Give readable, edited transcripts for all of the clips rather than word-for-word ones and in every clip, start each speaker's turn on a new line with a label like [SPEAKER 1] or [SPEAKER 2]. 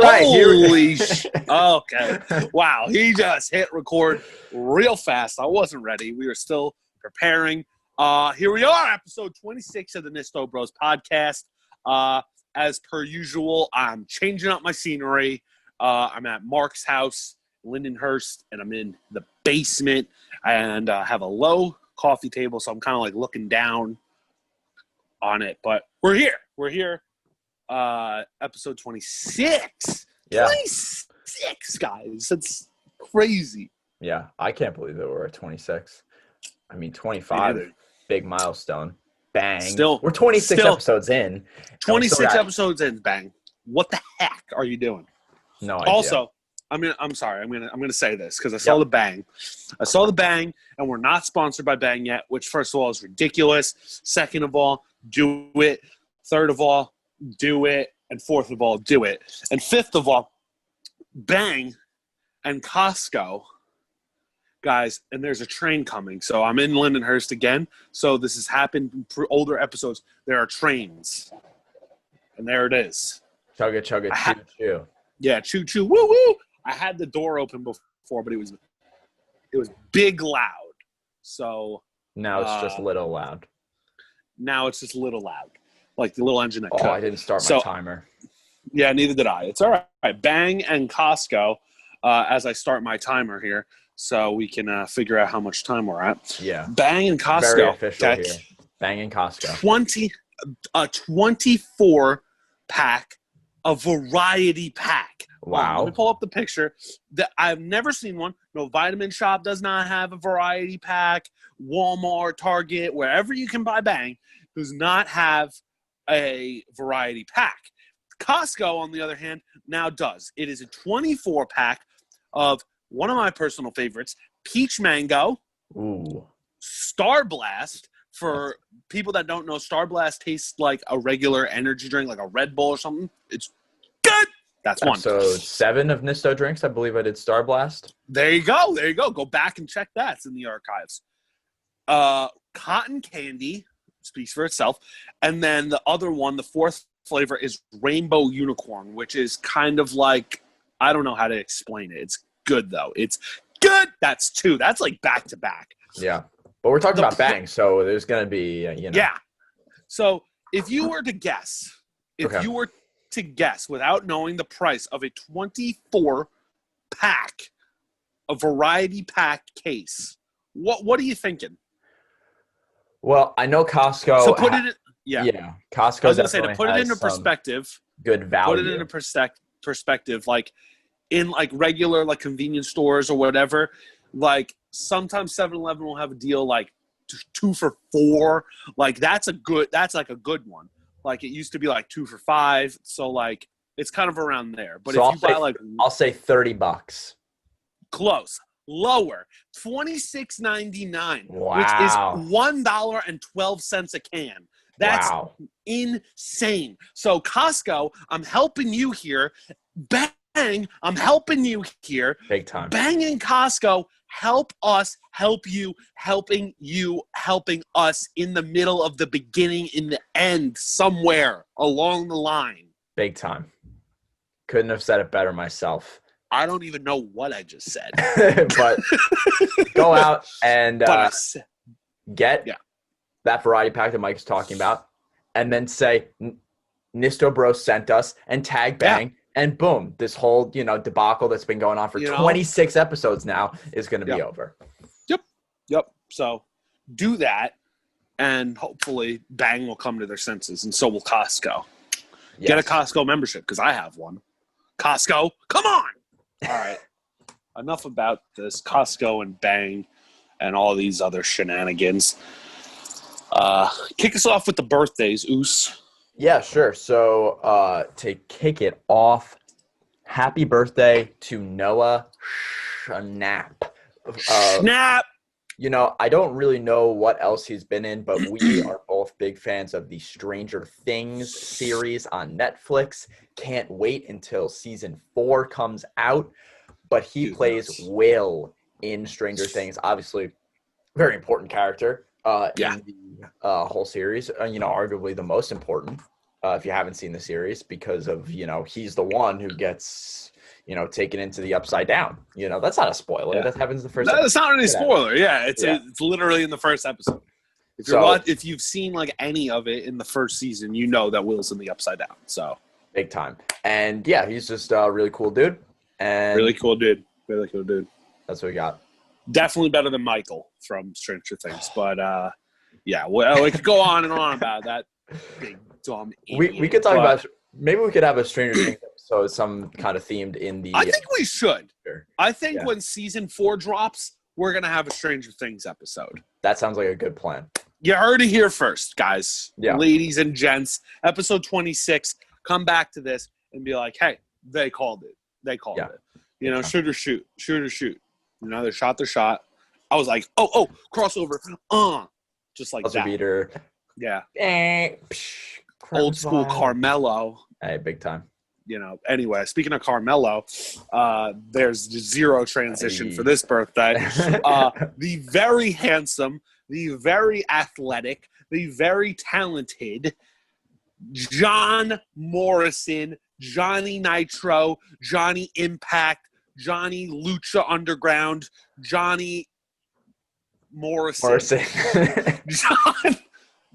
[SPEAKER 1] right.
[SPEAKER 2] Holy okay. Wow. He just hit record real fast. I wasn't ready. We were still preparing. Here we are, episode 26 of the Nisto Bros podcast. As per usual, I'm changing up my scenery. I'm at Mark's house, Lindenhurst, and I'm in the basement and have a low coffee table, so I'm kind of like looking down on it. But we're here. We're here. Episode 26.
[SPEAKER 1] Yeah.
[SPEAKER 2] 26, guys. That's crazy.
[SPEAKER 1] Yeah, I can't believe that we're at 26. I mean, 25, big milestone. Bang.
[SPEAKER 2] Still,
[SPEAKER 1] we're 26 episodes in.
[SPEAKER 2] 26 episodes in, bang. What the heck are you doing?
[SPEAKER 1] No idea.
[SPEAKER 2] Also, I'm gonna say this because I saw the bang. I saw the bang, and we're not sponsored by Bang yet, which first of all is ridiculous. Second of all, do it. Third of all, do it. And fourth of all, do it. And fifth of all, Bang and Costco, guys, and there's a train coming. So I'm in Lindenhurst again. So this has happened for older episodes. There are trains. And there it is.
[SPEAKER 1] Chugga, chugga, choo, choo.
[SPEAKER 2] Yeah, choo, choo, woo, woo. I had the door open before, but it was big loud. So
[SPEAKER 1] now it's just little loud.
[SPEAKER 2] Now it's just a little loud. Like the little engine that
[SPEAKER 1] could. I didn't start my timer.
[SPEAKER 2] Yeah, neither did I. It's all right. Bang and Costco as I start my timer here so we can figure out how much time we're at.
[SPEAKER 1] Yeah.
[SPEAKER 2] Bang and Costco.
[SPEAKER 1] Very official here. Bang and Costco.
[SPEAKER 2] A 24-pack, a variety pack.
[SPEAKER 1] Wow.
[SPEAKER 2] Let me pull up the picture. I've never seen one. No, Vitamin Shop does not have a variety pack. Walmart, Target, wherever you can buy Bang does not have a variety pack. Costco, on the other hand, now does. It is a 24-pack of one of my personal favorites, Peach Mango, Star Blast. For people that don't know, Star Blast tastes like a regular energy drink, like a Red Bull or something. It's good. That's one.
[SPEAKER 1] Episode 7 of Nisto Drinks, I believe I did Star Blast.
[SPEAKER 2] There you go. Go back and check that. It's in the archives. Cotton candy speaks for itself. And then the other one, the fourth flavor, is Rainbow Unicorn, which is kind of like, I don't know how to explain it. It's good, though. It's good. That's 2. That's like back to back.
[SPEAKER 1] Yeah. But we're talking about Bang, so there's going to be,
[SPEAKER 2] Yeah. So if you were to guess, without knowing the price of a 24-pack, a variety pack case, what are you thinking?
[SPEAKER 1] Well, I know Costco.
[SPEAKER 2] So put it in, yeah.
[SPEAKER 1] Costco.
[SPEAKER 2] I was going to say, to put it into perspective,
[SPEAKER 1] good value.
[SPEAKER 2] Put it into perspective, like in like regular like convenience stores or whatever. Like sometimes 7-Eleven will have a deal like 2 for $4. Like that's like a good one. Like it used to be like 2 for $5. So like it's kind of around there. But so if you buy like,
[SPEAKER 1] I'll say $30.
[SPEAKER 2] Close. Lower, $26.99,
[SPEAKER 1] wow.
[SPEAKER 2] which is $1.12 a can. That's insane. So Costco, I'm helping you here. Bang, I'm helping you here.
[SPEAKER 1] Big time.
[SPEAKER 2] Bang and Costco, help us, help you, helping you, helping us in the middle of the beginning, in the end, somewhere along the line.
[SPEAKER 1] Big time. Couldn't have said it better myself.
[SPEAKER 2] I don't even know what I just said.
[SPEAKER 1] But go out and get that variety pack that Mike's talking about, and then say Nisto Bros sent us, and tag Bang, and boom, this whole debacle that's been going on for 26 episodes now is going to be over.
[SPEAKER 2] Yep. So do that, and hopefully Bang will come to their senses, and so will Costco. Yes. Get a Costco membership because I have one. Costco, come on! All right. Enough about this Costco and Bang and all these other shenanigans. Kick us off with the birthdays, Oos.
[SPEAKER 1] Yeah, sure. So to kick it off, happy birthday to Noah Schnapp.
[SPEAKER 2] Schnapp!
[SPEAKER 1] I don't really know what else he's been in, but we are both big fans of the Stranger Things series on Netflix. Can't wait until season 4 comes out. But he plays Will in Stranger Things. Obviously, very important character in the whole series. Arguably the most important. if you haven't seen the series, because of, he's the one who gets, taken into the Upside Down. That's not a spoiler.
[SPEAKER 2] Yeah.
[SPEAKER 1] That happens in the first
[SPEAKER 2] episode.
[SPEAKER 1] episode.
[SPEAKER 2] That's not really a spoiler. Yeah, it's literally in the first episode. If you've seen like any of it in the first season, you know that Will's in the Upside Down. So
[SPEAKER 1] big time. And yeah, he's just a really cool dude. And
[SPEAKER 2] really cool dude. Really cool dude.
[SPEAKER 1] That's what we got.
[SPEAKER 2] Definitely better than Michael from Stranger Things. But yeah, well, we could go on and on about that big dumb idiot.
[SPEAKER 1] We could talk about, maybe we could have a Stranger Things episode, some kind of themed in the.
[SPEAKER 2] I think we should.
[SPEAKER 1] Sure.
[SPEAKER 2] I think when season 4 drops, we're gonna have a Stranger Things episode.
[SPEAKER 1] That sounds like a good plan.
[SPEAKER 2] You heard it here first, guys.
[SPEAKER 1] Yeah.
[SPEAKER 2] Ladies and gents, episode 26. Come back to this and be like, hey, they called it. They called it. Shoot or shoot. Shoot or shoot. They shot their shot. I was like, oh, crossover. Just like
[SPEAKER 1] Buzzer
[SPEAKER 2] that.
[SPEAKER 1] Beater.
[SPEAKER 2] Yeah.
[SPEAKER 1] Old
[SPEAKER 2] school Carmelo.
[SPEAKER 1] Hey, big time.
[SPEAKER 2] Anyway, speaking of Carmelo, there's zero transition for this birthday. The very handsome, the very athletic, the very talented John Morrison, Johnny Nitro, Johnny Impact, Johnny Lucha Underground, Johnny Morrison.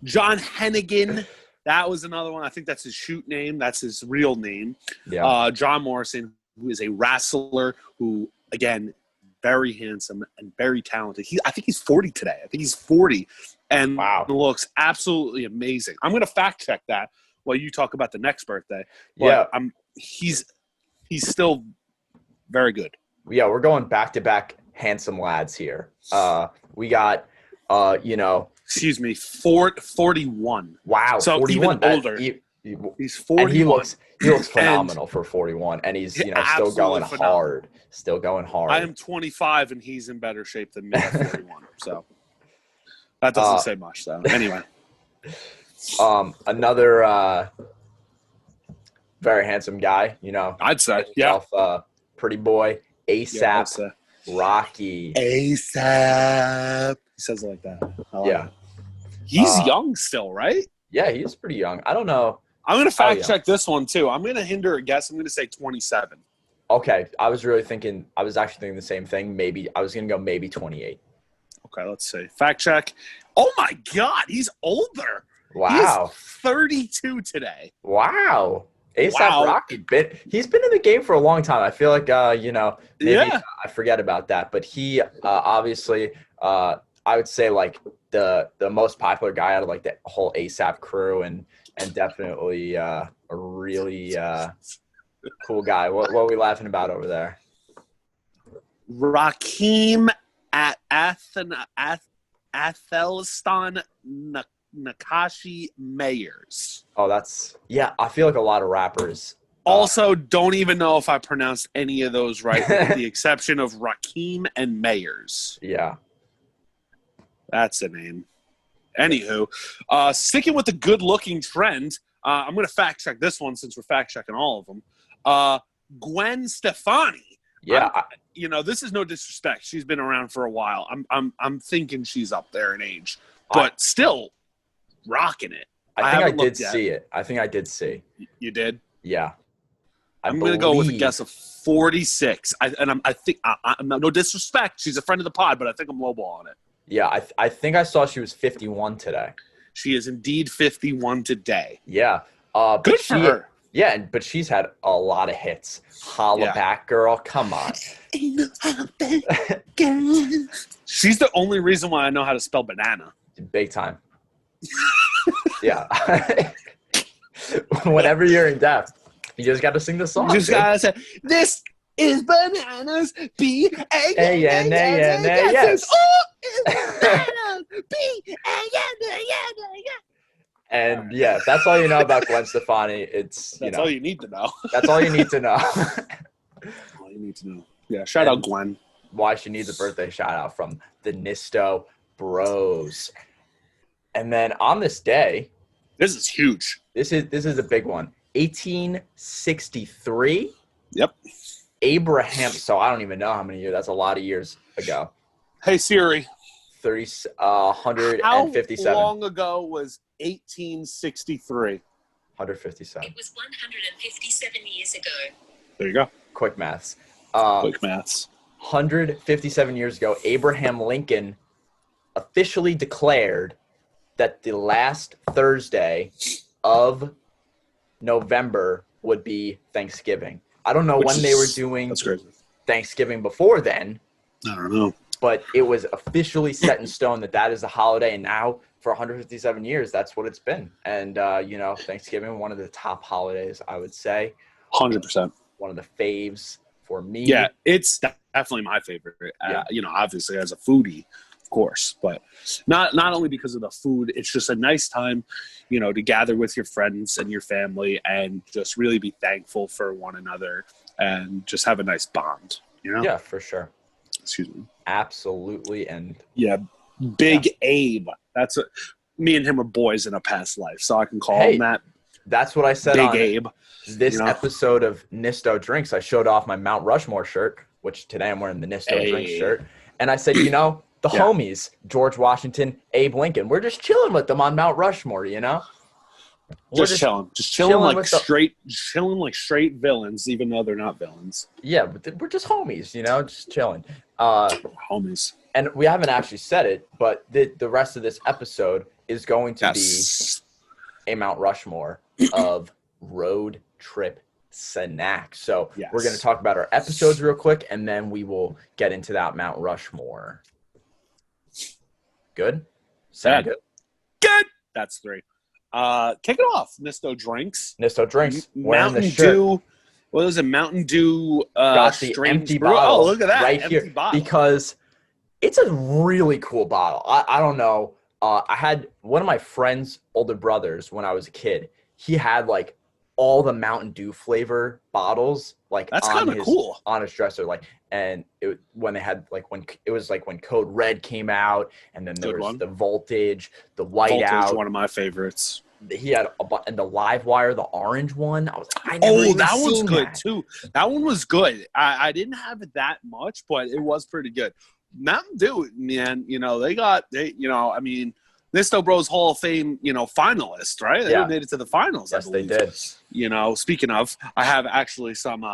[SPEAKER 2] John Hennigan. That was another one. I think that's his shoot name. That's his real name.
[SPEAKER 1] Yeah.
[SPEAKER 2] John Morrison, who is a wrestler who, again, very handsome and very talented. I think he's 40 today. I think he's 40 and looks absolutely amazing. I'm going to fact check that while you talk about the next birthday. But he's still very good.
[SPEAKER 1] Yeah, we're going back-to-back handsome lads here. We got,
[SPEAKER 2] Excuse me, 41.
[SPEAKER 1] Wow,
[SPEAKER 2] so
[SPEAKER 1] 41.
[SPEAKER 2] Even older. He's 41.
[SPEAKER 1] And he looks phenomenal for 41, and he's still going hard. Still going hard.
[SPEAKER 2] I am 25, and he's in better shape than me at 41. So that doesn't say much, though. Anyway,
[SPEAKER 1] another very handsome guy.
[SPEAKER 2] I'd say
[SPEAKER 1] pretty boy ASAP Rocky.
[SPEAKER 2] ASAP. He says it like that. It. He's young still, right?
[SPEAKER 1] Yeah, he's pretty young. I don't know.
[SPEAKER 2] I'm going to fact check this one, too. I'm going to hinder a guess. I'm going to say 27.
[SPEAKER 1] Okay. I was actually thinking the same thing. I was going to go maybe 28.
[SPEAKER 2] Okay, let's see. Fact check. Oh, my God. He's older.
[SPEAKER 1] Wow.
[SPEAKER 2] He's 32 today.
[SPEAKER 1] Wow. ASAP Rocky. He's been in the game for a long time. I feel like, maybe I forget about that. But he obviously I would say like the most popular guy out of like the whole ASAP crew and definitely a really cool guy. What are we laughing about over there?
[SPEAKER 2] Rakim at Athelstan Nakashi Mayers.
[SPEAKER 1] Oh, I feel like a lot of rappers.
[SPEAKER 2] Also, don't even know if I pronounced any of those right, with the exception of Rakim and Mayers.
[SPEAKER 1] Yeah.
[SPEAKER 2] That's a name. Anywho, sticking with the good-looking trend, I'm going to fact-check this one since we're fact-checking all of them. Gwen Stefani.
[SPEAKER 1] Yeah.
[SPEAKER 2] This is no disrespect. She's been around for a while. I'm thinking she's up there in age. But still rocking it.
[SPEAKER 1] I think I did see it. I think I did see.
[SPEAKER 2] You did?
[SPEAKER 1] Yeah.
[SPEAKER 2] I'm going to go with a guess of 46. I think I'm no disrespect. She's a friend of the pod, but I think I'm lowballing it.
[SPEAKER 1] Yeah, I think I saw she was 51 today.
[SPEAKER 2] She is indeed 51 today.
[SPEAKER 1] Yeah.
[SPEAKER 2] Good for her.
[SPEAKER 1] Yeah, but she's had a lot of hits. Holla back, girl. Come on.
[SPEAKER 2] Ain't no holla back, girl. She's the only reason why I know how to spell banana.
[SPEAKER 1] Big time. Yeah. Whenever you're in depth, you just got to sing the song.
[SPEAKER 2] You just got to say, this is bananas, B-A-N-A-N-A-S. Oh, it's bananas, B-A-N-A-N-A-S.
[SPEAKER 1] And yeah, that's all you know about Gwen Stefani. That's
[SPEAKER 2] all you need to know.
[SPEAKER 1] That's all you need to know.
[SPEAKER 2] All you need to know. Yeah, shout out Gwen.
[SPEAKER 1] Why she needs a birthday shout out from the Nisto Bros. And then on this day,
[SPEAKER 2] this is huge.
[SPEAKER 1] This is a big one. 1863.
[SPEAKER 2] Yep.
[SPEAKER 1] Abraham. So I don't even know how many years. That's a lot of years ago.
[SPEAKER 2] Hey Siri.
[SPEAKER 1] 157.
[SPEAKER 2] How long ago was 1863?
[SPEAKER 1] 157.
[SPEAKER 3] It was 157 years ago.
[SPEAKER 2] There you go.
[SPEAKER 1] Quick maths.
[SPEAKER 2] Quick maths.
[SPEAKER 1] 157 years ago, Abraham Lincoln officially declared that the last Thursday of November would be Thanksgiving. I don't know when they were doing Thanksgiving before then.
[SPEAKER 2] I don't know.
[SPEAKER 1] But it was officially set in stone that is the holiday. And now for 157 years, that's what it's been. And, Thanksgiving, one of the top holidays, I would say.
[SPEAKER 2] 100%.
[SPEAKER 1] One of the faves for me.
[SPEAKER 2] Yeah, it's definitely my favorite.
[SPEAKER 1] Yeah.
[SPEAKER 2] Obviously as a foodie, of course. But not only because of the food, it's just a nice time, to gather with your friends and your family and just really be thankful for one another and just have a nice bond,
[SPEAKER 1] Yeah, for sure.
[SPEAKER 2] Excuse me.
[SPEAKER 1] Absolutely. And
[SPEAKER 2] Big Abe. Me and him are boys in a past life, so I can call him that.
[SPEAKER 1] That's what I said.
[SPEAKER 2] Big Abe.
[SPEAKER 1] This episode of Nisto Drinks, I showed off my Mount Rushmore shirt, which today I'm wearing the Nisto Drinks shirt. And I said, the homies, George Washington, Abe Lincoln, we're just chilling with them on Mount Rushmore,
[SPEAKER 2] Just chilling like straight villains, even though they're not villains.
[SPEAKER 1] Yeah, but we're just homies, just chilling.
[SPEAKER 2] Homies.
[SPEAKER 1] And we haven't actually said it, but the rest of this episode is going to be a Mount Rushmore of road trip snacks. So we're going to talk about our episodes real quick, and then we will get into that Mount Rushmore. Good? Sound good?
[SPEAKER 2] Good! That's 3. Kick it off. Nisto Drinks.
[SPEAKER 1] Mountain
[SPEAKER 2] Dew. What is it? Mountain Dew.
[SPEAKER 1] Got the empty bottle.
[SPEAKER 2] Oh, look at that.
[SPEAKER 1] Right
[SPEAKER 2] empty
[SPEAKER 1] here.
[SPEAKER 2] Bottle.
[SPEAKER 1] Because it's a really cool bottle. I don't know. I had one of my friend's older brothers when I was a kid. He had like all the Mountain Dew flavor bottles, like
[SPEAKER 2] that's kind of cool
[SPEAKER 1] on his dresser. When Code Red came out, and then there was the Voltage, the Whiteout.
[SPEAKER 2] One of my favorites.
[SPEAKER 1] He had and the Live Wire, the orange one. I was like, that
[SPEAKER 2] one's good too. That one was good. I didn't have it that much, but it was pretty good. Mountain Dew, man, Nisto Bros Hall of Fame, finalist, right? They made it to the finals.
[SPEAKER 1] Yes,
[SPEAKER 2] I believe.
[SPEAKER 1] They did.
[SPEAKER 2] Speaking of, I have actually some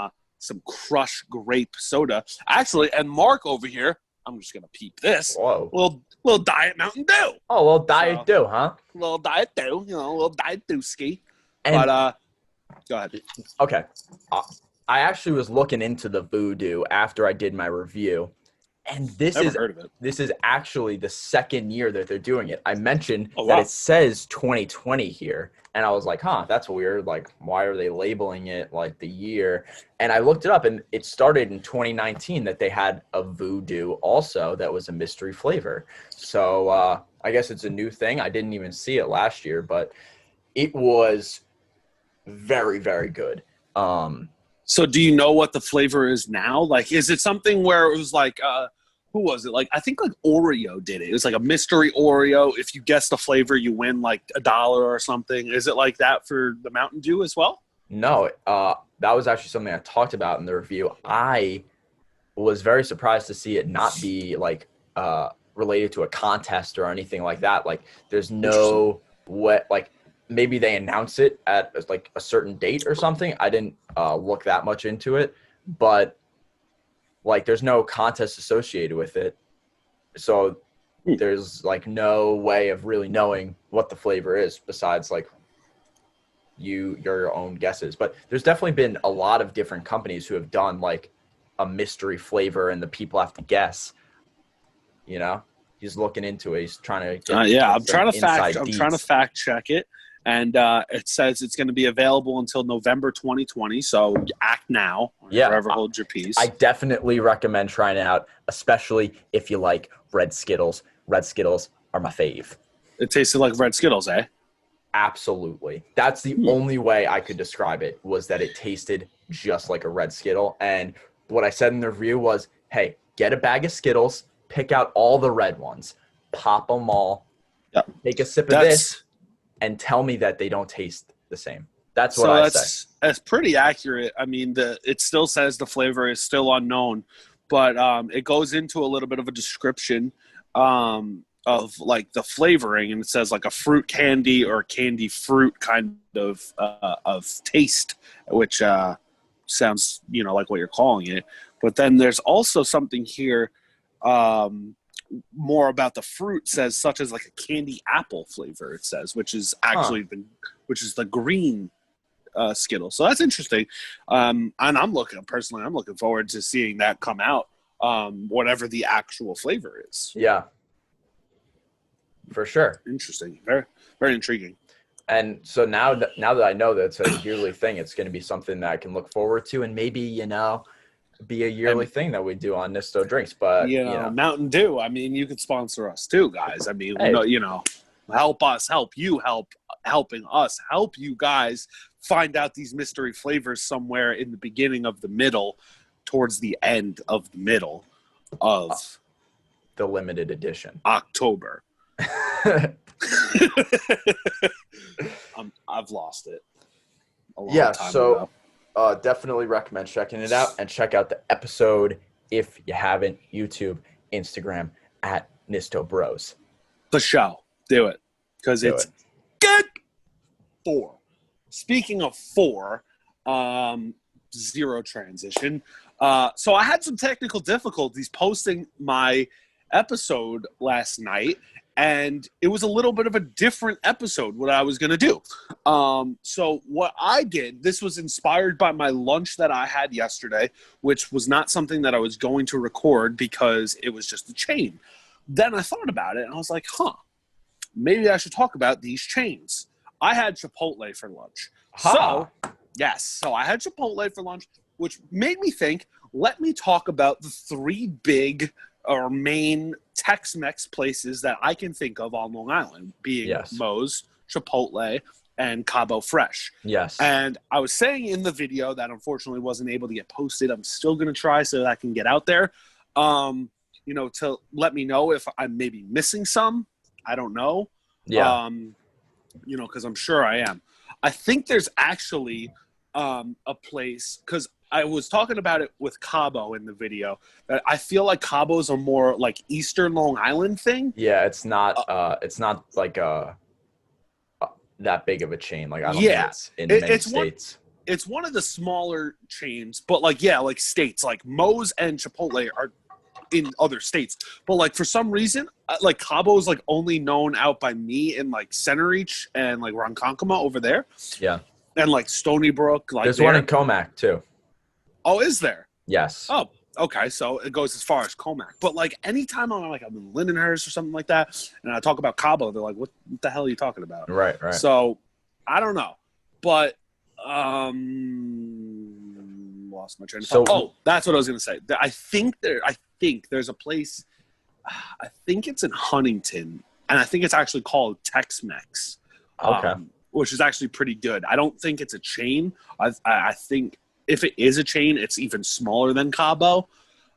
[SPEAKER 2] Crush grape soda. Actually, and Mark over here, I'm just gonna peep this.
[SPEAKER 1] Whoa.
[SPEAKER 2] Little Diet Mountain Dew.
[SPEAKER 1] Oh, well, Diet Dew, huh?
[SPEAKER 2] Little Diet Dew, little Diet Dew ski.
[SPEAKER 1] Go
[SPEAKER 2] ahead.
[SPEAKER 1] Okay. I actually was looking into the Voodoo after I did my review. And this is actually the second year that they're doing it. I mentioned that it says 2020 here, and I was like, that's weird. Like, why are they labeling it like the year? And I looked it up, and it started in 2019 that they had a Voodoo also that was a mystery flavor. So I guess it's a new thing. I didn't even see it last year, but it was very, very good.
[SPEAKER 2] So do you know what the flavor is now? Like, is it something where it was like, who was it? Like, I think like Oreo did it. It was like a mystery Oreo. If you guess the flavor, you win like $1 or something. Is it like that for the Mountain Dew as well?
[SPEAKER 1] No, that was actually something I talked about in the review. I was very surprised to see it not be like related to a contest or anything like that. Like, there's no way, like, maybe they announce it at like a certain date or something. I didn't look that much into it, but like there's no contest associated with it. So there's like no way of really knowing what the flavor is besides like your own guesses. But there's definitely been a lot of different companies who have done like a mystery flavor and the people have to guess, he's looking into it. He's trying to
[SPEAKER 2] I'm trying to fact check it. And it says it's going to be available until November 2020. So act now. Forever hold your peace.
[SPEAKER 1] I definitely recommend trying it out, especially if you like red Skittles. Red Skittles are my fave.
[SPEAKER 2] It tasted like red Skittles, eh?
[SPEAKER 1] Absolutely. That's the only way I could describe it, was that it tasted just like a red Skittle. And what I said in the review was, hey, get a bag of Skittles, pick out all the red ones, pop them all, take a sip of this, and tell me that they don't taste the same. That's what I say.
[SPEAKER 2] That's pretty accurate. I mean, it still says the flavor is still unknown, but it goes into a little bit of a description. of like the flavoring, and it says like a fruit candy or candy fruit kind of taste, which sounds like what you're calling it. But then there's also something here more about the fruit, says such as like a candy apple flavor. It says, which is actually the green Skittle. So that's interesting. And I'm looking forward to seeing that come out. Whatever the actual flavor is.
[SPEAKER 1] Yeah. For sure.
[SPEAKER 2] Interesting. Very, very intriguing.
[SPEAKER 1] And so now that I know that it's a yearly thing, it's going to be something that I can look forward to, and maybe, be a yearly thing that we do on Nisto Drinks. But,
[SPEAKER 2] Mountain Dew, I mean, you could sponsor us too, guys. I mean,
[SPEAKER 1] hey.
[SPEAKER 2] Help us, help you, helping us, help you guys find out these mystery flavors somewhere in the beginning of the middle, towards the end of the middle of
[SPEAKER 1] the limited edition.
[SPEAKER 2] October. I've lost it.
[SPEAKER 1] So definitely recommend checking it out, and check out the episode if you haven't. YouTube, Instagram at Nisto Bros.
[SPEAKER 2] The show. Do it. Because it's good. 4. Speaking of 4, zero transition. So I had some technical difficulties posting my episode last night, and it was a little bit of a different episode what I was going to do. So what I did, this was inspired by my lunch that I had yesterday, which was not something that I was going to record because it was just a chain. Then I thought about it, and I was like, maybe I should talk about these chains. I had Chipotle for lunch. So I had Chipotle for lunch, which made me think, let me talk about the 3 big or main Tex-Mex places that I can think of on Long Island, being Moe's, Chipotle, and Cabo Fresh.
[SPEAKER 1] Yes.
[SPEAKER 2] And I was saying in the video that unfortunately wasn't able to get posted. I'm still going to try so that I can get out there, to let me know if I'm maybe missing some. I don't know.
[SPEAKER 1] Yeah.
[SPEAKER 2] Because I'm sure I am. I think there's actually a place, because I was talking about it with Cabo in the video, that I feel like Cabo's a more like Eastern Long Island thing.
[SPEAKER 1] Yeah, it's not like that big of a chain. Like I don't think it's in many states.
[SPEAKER 2] It's one of the smaller chains, but like states like Moe's and Chipotle are in other states. But like for some reason, like Cabo is like only known out by me in like Center Reach and like Ronkonkoma over there.
[SPEAKER 1] Yeah.
[SPEAKER 2] And like Stony Brook. Like
[SPEAKER 1] there's one in Comac too.
[SPEAKER 2] Oh, is there?
[SPEAKER 1] Yes.
[SPEAKER 2] Oh, okay. So it goes as far as Comac. But like anytime I'm in Lindenhurst or something like that, and I talk about Cabo, they're like, what the hell are you talking about?
[SPEAKER 1] Right.
[SPEAKER 2] So I don't know. But lost my train of thought. Oh, that's what I was gonna say. I think there's a place, I think it's in Huntington, and I think it's actually called Tex-Mex.
[SPEAKER 1] Okay.
[SPEAKER 2] Which is actually pretty good. I don't think it's a chain. I think if it is a chain, it's even smaller than Cabo.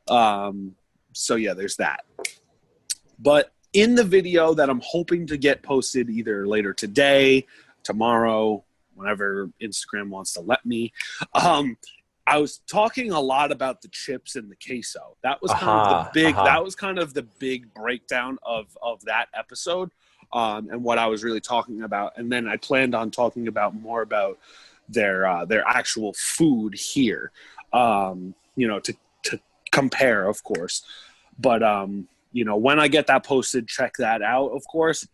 [SPEAKER 2] So yeah, there's that. But in the video that I'm hoping to get posted either later today, tomorrow, whenever Instagram wants to let me, I was talking a lot about the chips and the queso. That was kind of the big. That was kind of the big breakdown of that episode, and what I was really talking about. And then I planned on talking about more about their actual food here, to compare, of course. But when I get that posted, check that out, of course.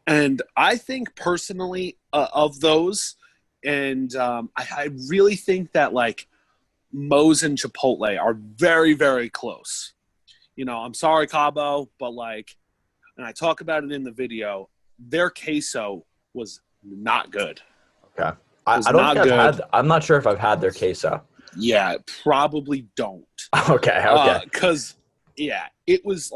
[SPEAKER 2] And I think personally of those. And I really think that like Moe's and Chipotle are very, very close. I'm sorry, Cabo, but like, and I talk about it in the video, their queso was not good.
[SPEAKER 1] Okay. I don't think I'm not sure if I've had their queso.
[SPEAKER 2] Yeah, probably don't.
[SPEAKER 1] Okay.
[SPEAKER 2] Because it was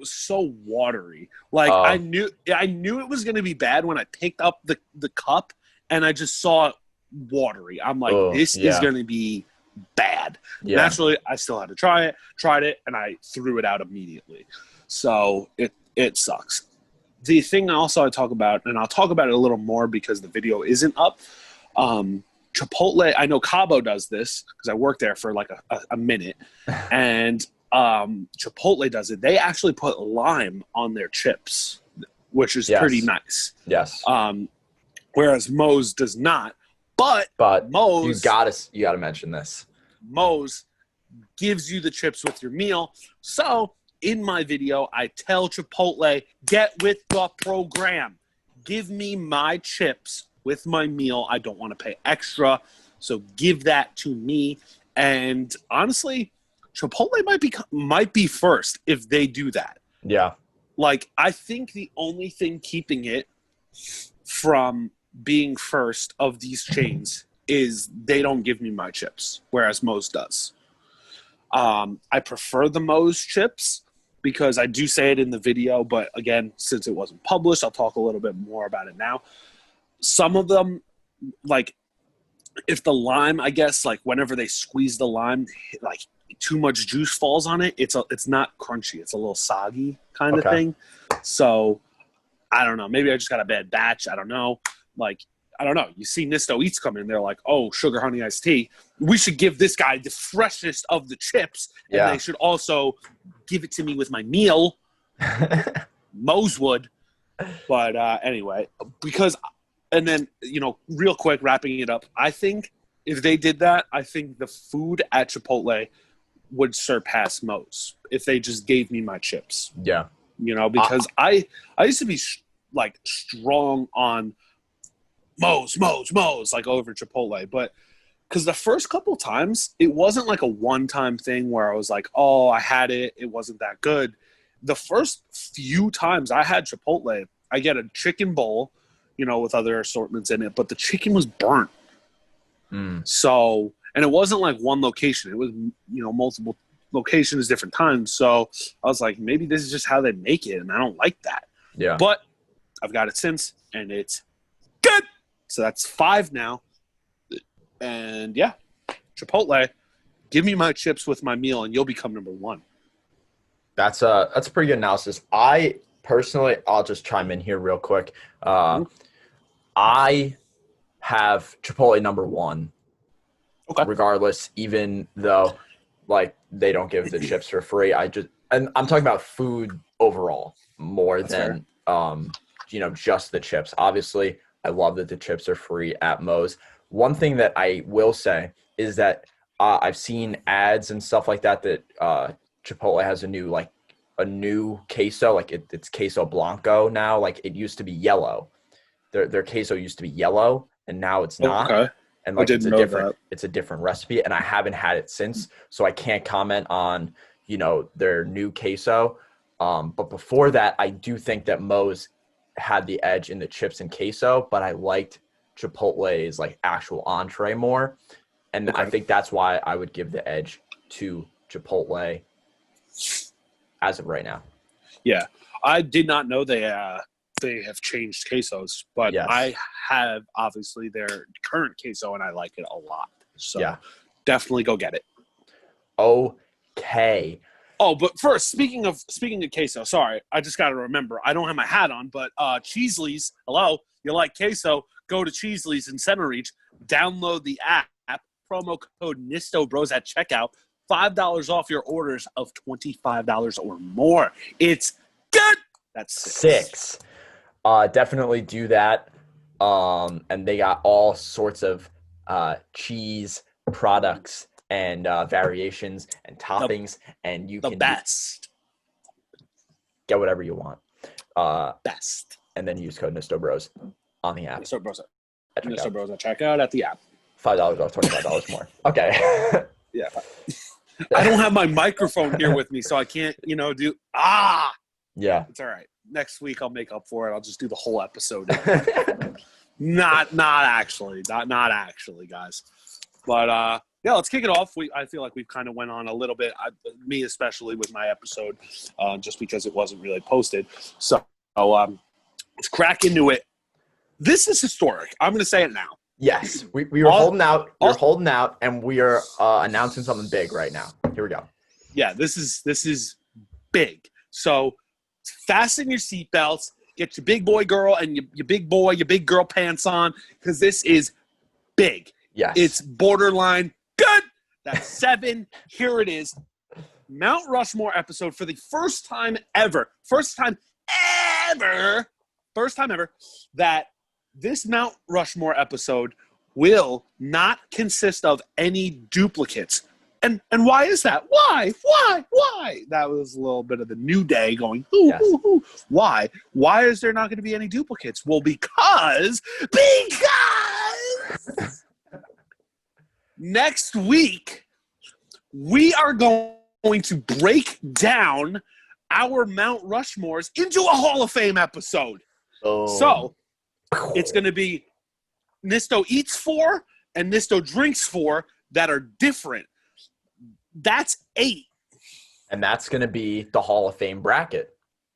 [SPEAKER 2] so watery. Like I knew it was going to be bad when I picked up the cup. And I just saw it watery. I'm like, this is going to be bad.
[SPEAKER 1] Yeah.
[SPEAKER 2] Naturally, I still had to tried it, and I threw it out immediately. So it sucks. The thing also I talk about, and I'll talk about it a little more because the video isn't up, Chipotle, I know Cabo does this because I worked there for like a minute. And Chipotle does it. They actually put lime on their chips, which is pretty nice.
[SPEAKER 1] Yes.
[SPEAKER 2] Whereas Moe's does not. But Moe's,
[SPEAKER 1] you gotta mention this.
[SPEAKER 2] Moe's gives you the chips with your meal. So in my video, I tell Chipotle, get with the program. Give me my chips with my meal. I don't want to pay extra. So give that to me. And honestly, Chipotle might be first if they do that.
[SPEAKER 1] Yeah.
[SPEAKER 2] Like, I think the only thing keeping it from being first of these chains is they don't give me my chips, whereas Moe's does. I prefer the Moe's chips because I do say it in the video, but again, since it wasn't published, I'll talk a little bit more about it now. Some of them, like, if the lime, I guess, like, whenever they squeeze the lime, like, too much juice falls on it, it's not crunchy. It's a little soggy kind of thing. So, I don't know. Maybe I just got a bad batch. I don't know. Like, I don't know. You see Nisto Eats come in, they're like, oh, sugar honey iced tea. We should give this guy the freshest of the chips, and they should also give it to me with my meal. Moe's would. But anyway, and then, real quick, wrapping it up, I think if they did that, I think the food at Chipotle would surpass Moe's if they just gave me my chips.
[SPEAKER 1] Yeah.
[SPEAKER 2] Because I used to be strong on Moe's, like over Chipotle. But because the first couple times, it wasn't like a one-time thing where I was like, oh, I had it. It wasn't that good. The first few times I had Chipotle, I get a chicken bowl, with other assortments in it, but the chicken was burnt. So, and it wasn't like one location. It was, multiple locations, different times. So I was like, maybe this is just how they make it, and I don't like that.
[SPEAKER 1] Yeah.
[SPEAKER 2] But I've got it since, and it's good. So that's 5 now. And yeah, Chipotle, give me my chips with my meal, and you'll become number 1.
[SPEAKER 1] That's a pretty good analysis. I personally, I'll just chime in here real quick. I have Chipotle number 1.
[SPEAKER 2] Okay.
[SPEAKER 1] Regardless, even though like they don't give the chips for free. And I'm talking about food overall more than just the chips. Obviously, I love that the chips are free at Moe's. One thing that I will say is that I've seen ads and stuff like that Chipotle has a new queso, like it's queso blanco now. Like it used to be yellow. Their queso used to be yellow, and now it's not. Okay. And like it's a different recipe, and I haven't had it since, so I can't comment on their new queso. But before that, I do think that Moe's had the edge in the chips and queso, but I liked Chipotle's like actual entree more, and I think that's why I would give the edge to Chipotle as of right now.
[SPEAKER 2] Yeah, I did not know they have changed quesos, but yes. I have obviously their current queso, and I like it a lot. So definitely go get it.
[SPEAKER 1] Okay.
[SPEAKER 2] Oh, but first, speaking of queso, sorry, I just got to remember, I don't have my hat on, but Cheesley's, hello, you like queso, go to Cheesley's in Center Reach, download the app, promo code NISTOBROS at checkout, $5 off your orders of $25 or more. It's good. That's 6.
[SPEAKER 1] Definitely do that. And they got all sorts of cheese products and variations and toppings, and you can
[SPEAKER 2] best
[SPEAKER 1] get whatever you want.
[SPEAKER 2] Best.
[SPEAKER 1] And then use code NISTOBROS on the app.
[SPEAKER 2] NISTOBROS at checkout at the app.
[SPEAKER 1] $5 off, $25 more. Okay.
[SPEAKER 2] Yeah. I don't have my microphone here with me, so I can't, do Yeah. It's all right. Next week I'll make up for it. I'll just do the whole episode. Not actually, guys. But let's kick it off. I feel like we've kind of went on a little bit. Me especially with my episode, just because it wasn't really posted. So let's crack into it. This is historic. I'm going to say it now.
[SPEAKER 1] Yes, we were holding out. We're holding out, and we are announcing something big right now. Here we go.
[SPEAKER 2] Yeah, this is big. So fasten your seatbelts. Get your big boy, girl, and your big boy, your big girl pants on, because this is big.
[SPEAKER 1] Yes,
[SPEAKER 2] it's borderline good. That's 7. Here it is. Mount Rushmore episode for the first time ever that this Mount Rushmore episode will not consist of any duplicates. And why is that? Why? That was a little bit of the New Day going, ooh. Why? Why is there not going to be any duplicates? Well, because next week, we are going to break down our Mount Rushmores into a Hall of Fame episode. So, it's going to be Nisto eats 4 and Nisto drinks 4 that are different. That's 8.
[SPEAKER 1] And that's going to be the Hall of Fame bracket.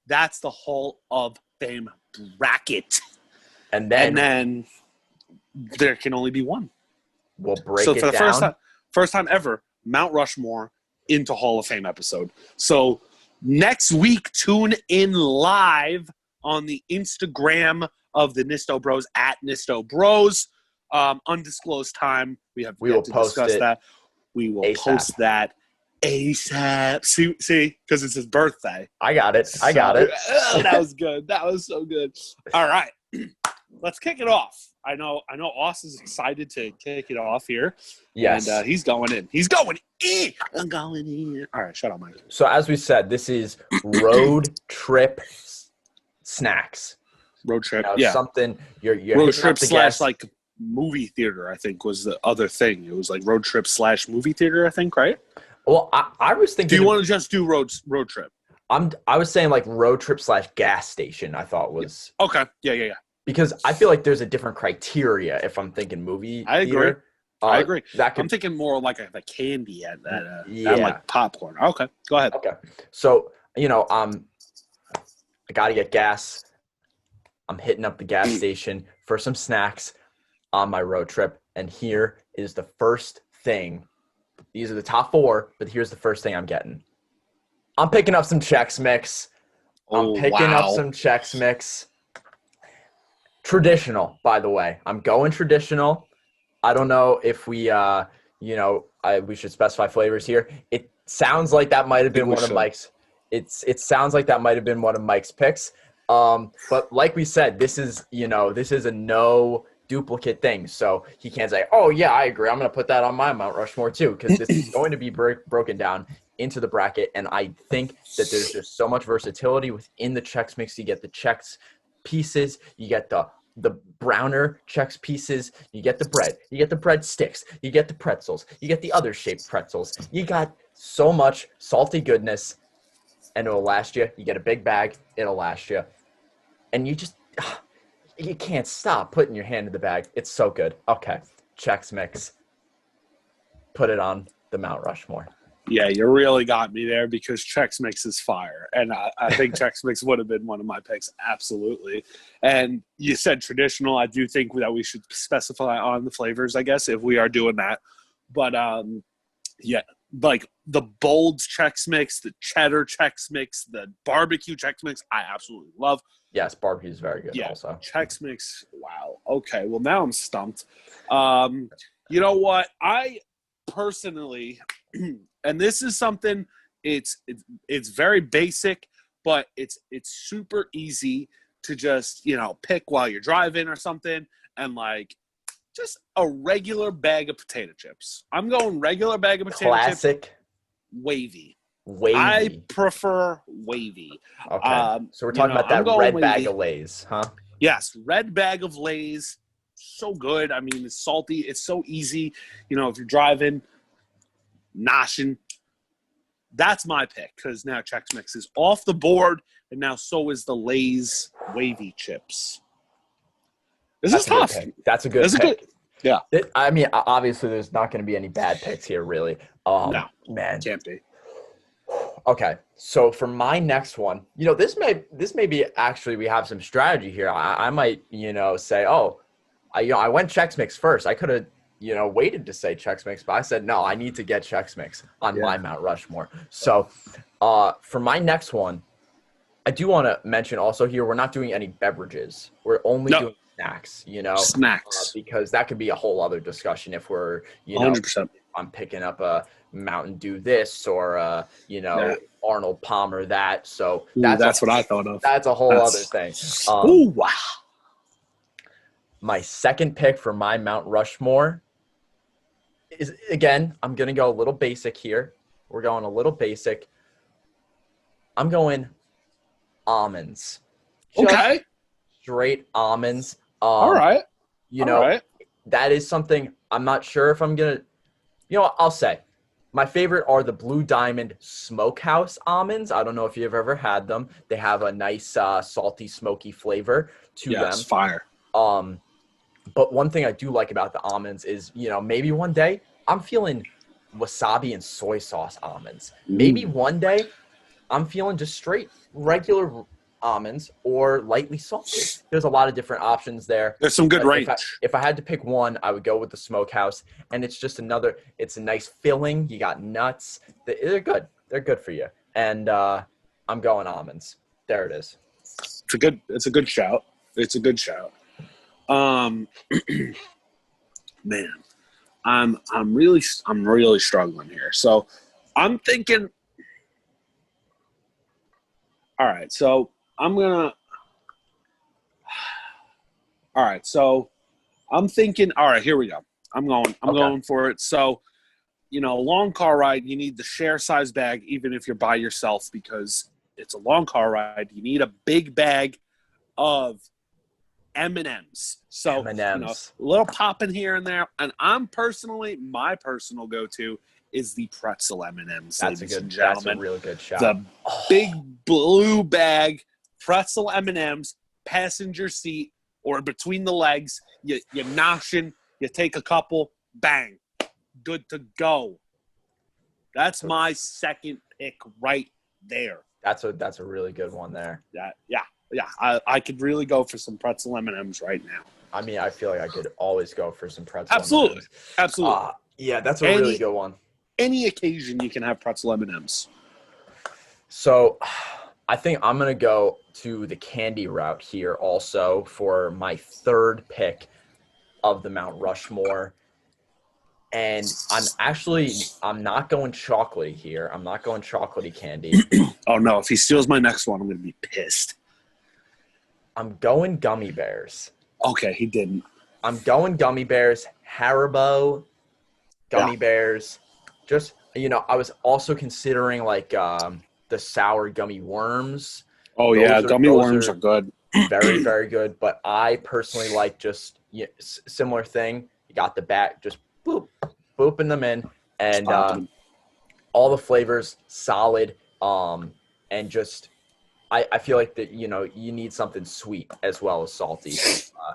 [SPEAKER 2] That's the Hall of Fame bracket.
[SPEAKER 1] And then
[SPEAKER 2] there can only be one.
[SPEAKER 1] We'll break
[SPEAKER 2] so
[SPEAKER 1] it
[SPEAKER 2] for the
[SPEAKER 1] down.
[SPEAKER 2] first time ever, Mount Rushmore into Hall of Fame episode. So next week, tune in live on the Instagram of the Nisto Bros at Nisto Bros. Undisclosed time. We will discuss that. We will post that ASAP. See, because it's his birthday.
[SPEAKER 1] I got it.
[SPEAKER 2] Oh, that was good. That was so good. All right, let's kick it off. I know. Austin is excited to kick it off here.
[SPEAKER 1] Yes,
[SPEAKER 2] and he's going in. He's going in. I'm going in. All right, shut up, Mike.
[SPEAKER 1] So as we said, this is road trip snacks.
[SPEAKER 2] Road trip,
[SPEAKER 1] something you're
[SPEAKER 2] road trip / like movie theater. I think was the other thing. It was like road trip / movie theater. I think, right?
[SPEAKER 1] Well, I was thinking.
[SPEAKER 2] Do you want to just do road trip?
[SPEAKER 1] I was saying like road trip / gas station. I thought was
[SPEAKER 2] okay. Yeah.
[SPEAKER 1] Because I feel like there's a different criteria if I'm thinking movie.
[SPEAKER 2] I agree.
[SPEAKER 1] Theater.
[SPEAKER 2] I agree. I'm thinking more like a candy at like popcorn. Okay, go ahead.
[SPEAKER 1] Okay, so I gotta get gas. I'm hitting up the gas station for some snacks on my road trip, and here is the first thing. These are the top 4, but here's the first thing I'm getting. I'm picking up some Chex Mix. Traditional, by the way. I'm going traditional. I don't know if we, we should specify flavors here. It sounds like that might have been one of Mike's. It sounds like that might have been one of Mike's picks. But like we said, this is a no duplicate thing. So he can't say, oh yeah, I agree. I'm going to put that on my Mount Rushmore too, because this is going to be broken down into the bracket. And I think that there's just so much versatility within the Chex Mix. You get the Chex pieces, you get the browner Chex pieces, you get the bread, you get the bread sticks, you get the pretzels, you get the other shaped pretzels. You got so much salty goodness, and it'll last you. You get a big bag, it'll last you. And you can't stop putting your hand in the bag. It's so good. Okay, Chex Mix. Put it on the Mount Rushmore.
[SPEAKER 2] Yeah, you really got me there because Chex Mix is fire. And I think Chex Mix would have been one of my picks, absolutely. And you said traditional. I do think that we should specify on the flavors, I guess, if we are doing that. But, yeah, like the bold Chex Mix, the cheddar Chex Mix, the barbecue Chex Mix, I absolutely love.
[SPEAKER 1] Yes, barbecue is very good also.
[SPEAKER 2] Chex Mix, wow. Okay, well, now I'm stumped. You know what? I personally – and this is something it's very basic, but it's super easy to just pick while you're driving or something, and like just a regular bag of potato chips. I'm going regular bag of potato chips.
[SPEAKER 1] Classic.
[SPEAKER 2] Wavy. I prefer wavy.
[SPEAKER 1] Okay. So we're talking about that red wavy bag of Lay's, huh?
[SPEAKER 2] Yes, red bag of Lay's. So good. I mean, it's salty. It's so easy. If you're driving, noshing. That's my pick because now Chex Mix is off the board, and now so is the Lay's wavy chips. This is tough.
[SPEAKER 1] That's a good pick.
[SPEAKER 2] Yeah.
[SPEAKER 1] I mean, obviously, there's not going to be any bad picks here, really.
[SPEAKER 2] No,
[SPEAKER 1] man,
[SPEAKER 2] can't be.
[SPEAKER 1] Okay, so for my next one, this may be actually we have some strategy here. I might say, I went Chex Mix first. I could have waited to say Chex Mix, but I said, no, I need to get Chex Mix on my Mount Rushmore. So for my next one, I do want to mention also here, we're not doing any beverages. We're only doing snacks,
[SPEAKER 2] Snacks.
[SPEAKER 1] Because that could be a whole other discussion if we're,
[SPEAKER 2] 100%.
[SPEAKER 1] I'm picking up a Mountain Dew this or Arnold Palmer that. So that's
[SPEAKER 2] what I thought of.
[SPEAKER 1] That's a whole other thing.
[SPEAKER 2] Wow.
[SPEAKER 1] My second pick for my Mount Rushmore is, again, I'm going to go a little basic here. We're going a little basic. I'm going almonds.
[SPEAKER 2] Okay.
[SPEAKER 1] Straight almonds.
[SPEAKER 2] All right.
[SPEAKER 1] That is something I'm not sure if I'm going to, I'll say. My favorite are the Blue Diamond Smokehouse almonds. I don't know if you've ever had them. They have a nice salty, smoky flavor to them.
[SPEAKER 2] Yes, fire.
[SPEAKER 1] But one thing I do like about the almonds is, maybe one day I'm feeling wasabi and soy sauce almonds. Maybe one day I'm feeling just straight regular almonds or lightly salted. There's a lot of different options there.
[SPEAKER 2] There's some good range.
[SPEAKER 1] If I had to pick one, I would go with the Smokehouse. And it's just it's a nice filling. You got nuts. They're good. They're good for you. And I'm going almonds. There it is.
[SPEAKER 2] It's a good shout. It's a good shout. Man, I'm really struggling here. So I'm thinking, all right, so I'm thinking, all right, here we go. I'm going for it. So, long car ride, you need the share size bag, even if you're by yourself, because it's a long car ride. You need a big bag of M&Ms. So,
[SPEAKER 1] M&Ms.
[SPEAKER 2] A little popping here and there. And my personal go-to is the pretzel M&Ms, ladies and gentlemen.
[SPEAKER 1] That's a really good shot.
[SPEAKER 2] The big blue bag pretzel M&Ms, passenger seat, or between the legs. You noshing, you take a couple, bang, good to go. That's my second pick right there.
[SPEAKER 1] That's a really good one there.
[SPEAKER 2] Yeah. I could really go for some pretzel M&Ms right now.
[SPEAKER 1] I mean, I feel like I could always go for some pretzel
[SPEAKER 2] Absolutely.
[SPEAKER 1] M&Ms.
[SPEAKER 2] Absolutely.
[SPEAKER 1] Yeah, that's a really good one.
[SPEAKER 2] Any occasion you can have pretzel M&Ms.
[SPEAKER 1] So I think I'm going to go to the candy route here also for my third pick of the Mount Rushmore. And I'm not going chocolatey here. I'm not going chocolatey candy.
[SPEAKER 2] Oh, no. If he steals my next one, I'm going to be pissed.
[SPEAKER 1] I'm going gummy bears.
[SPEAKER 2] Okay, he didn't.
[SPEAKER 1] I'm going gummy bears, Haribo gummy bears. Just, I was also considering like the sour gummy worms.
[SPEAKER 2] Oh, gummy worms are good.
[SPEAKER 1] Very, very good. But I personally like just similar thing. You got the back, just booping them in. And all the flavors, solid. And just, I feel like that, you need something sweet as well as salty.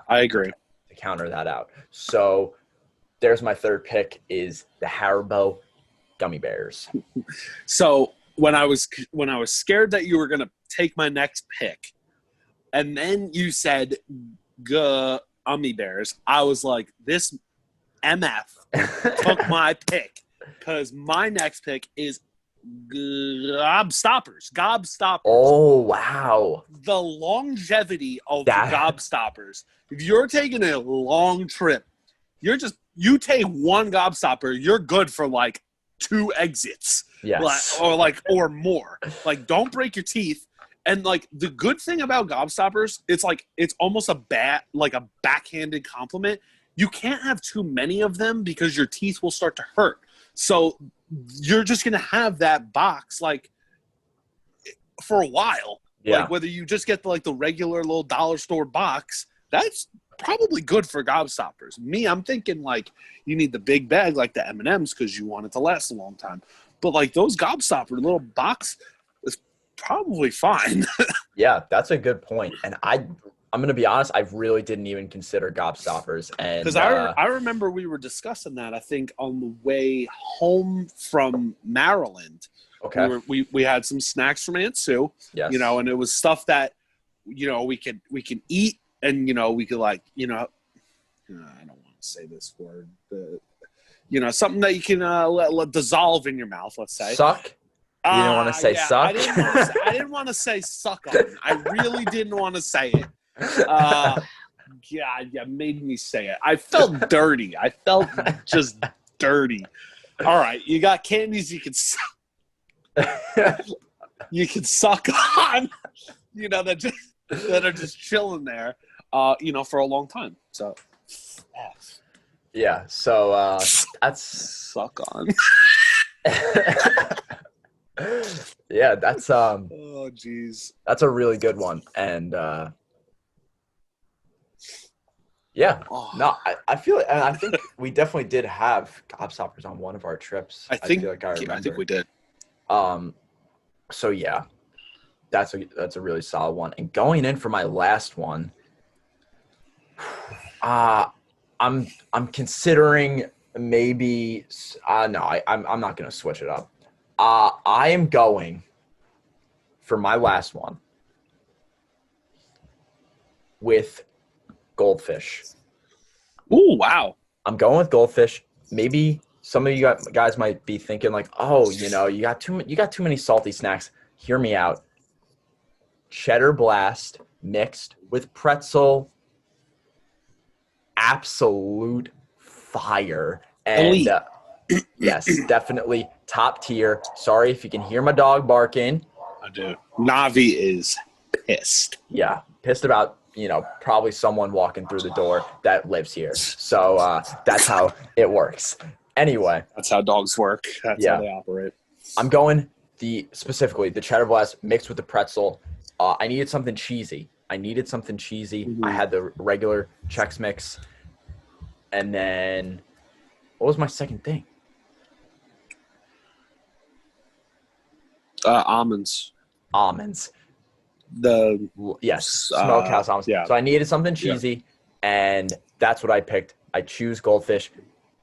[SPEAKER 2] I agree.
[SPEAKER 1] To counter that out. So there's my third pick is the Haribo gummy bears.
[SPEAKER 2] So when I was scared that you were going to take my next pick, and then you said gummy bears, I was like, this MF took my pick, because my next pick is Gobstoppers.
[SPEAKER 1] Oh, wow.
[SPEAKER 2] The longevity of the Gobstoppers. If you're taking a long trip, you take one Gobstopper, you're good for like 2 exits.
[SPEAKER 1] Yes.
[SPEAKER 2] Or more. Like, don't break your teeth. And like, the good thing about Gobstoppers, it's almost a backhanded compliment. You can't have too many of them because your teeth will start to hurt. So you're just going to have that box like for a while.
[SPEAKER 1] Yeah.
[SPEAKER 2] Like, whether you just get the regular little dollar store box, that's probably good for Gobstoppers. Me, I'm thinking like you need the big bag like the M&Ms because you want it to last a long time. But like those Gobstopper little box is probably fine.
[SPEAKER 1] Yeah, that's a good point. And I'm going to be honest, I really didn't even consider Gobstoppers.
[SPEAKER 2] Because I remember we were discussing that, I think, on the way home from Maryland.
[SPEAKER 1] Okay.
[SPEAKER 2] We had some snacks from Aunt Sue.
[SPEAKER 1] Yes.
[SPEAKER 2] And it was stuff that, we can eat, and, we could I don't want to say this word. Something that you can let dissolve in your mouth, let's say.
[SPEAKER 1] Suck? You didn't want to say suck?
[SPEAKER 2] I didn't want to say suck on. I really didn't want to say it. Yeah, made me say it. I felt dirty. I felt just dirty. All right, you got candies you can suck on, that are just chilling there, for a long time. So,
[SPEAKER 1] yeah. So that's
[SPEAKER 2] suck on.
[SPEAKER 1] Yeah, that's
[SPEAKER 2] Oh, jeez.
[SPEAKER 1] That's a really good one, and yeah.
[SPEAKER 2] Oh.
[SPEAKER 1] No, I feel it, and I think we definitely did have gobstoppers on one of our trips.
[SPEAKER 2] I think
[SPEAKER 1] feel like I remember.
[SPEAKER 2] I think we did.
[SPEAKER 1] So yeah, that's a really solid one. And going in for my last one, I'm considering maybe no, I'm not gonna switch it up. I am going for my last one with goldfish.
[SPEAKER 2] Ooh, wow.
[SPEAKER 1] I'm going with goldfish. Maybe some of you guys might be thinking like, oh, you got too many salty snacks. Hear me out. Cheddar blast mixed with pretzel. Absolute fire. And yes, definitely top tier. Sorry if you can hear my dog barking.
[SPEAKER 2] I do. Navi is pissed.
[SPEAKER 1] Yeah, pissed about, probably someone walking through the door that lives here. So that's how it works. Anyway.
[SPEAKER 2] That's how dogs work. That's how they operate.
[SPEAKER 1] I'm going specifically the cheddar blast mixed with the pretzel. I needed something cheesy. Mm-hmm. I had the regular Chex Mix. And then what was my second thing?
[SPEAKER 2] Almonds.
[SPEAKER 1] Smokehouse almonds. Yeah. So I needed something cheesy, and that's what I picked. I choose goldfish.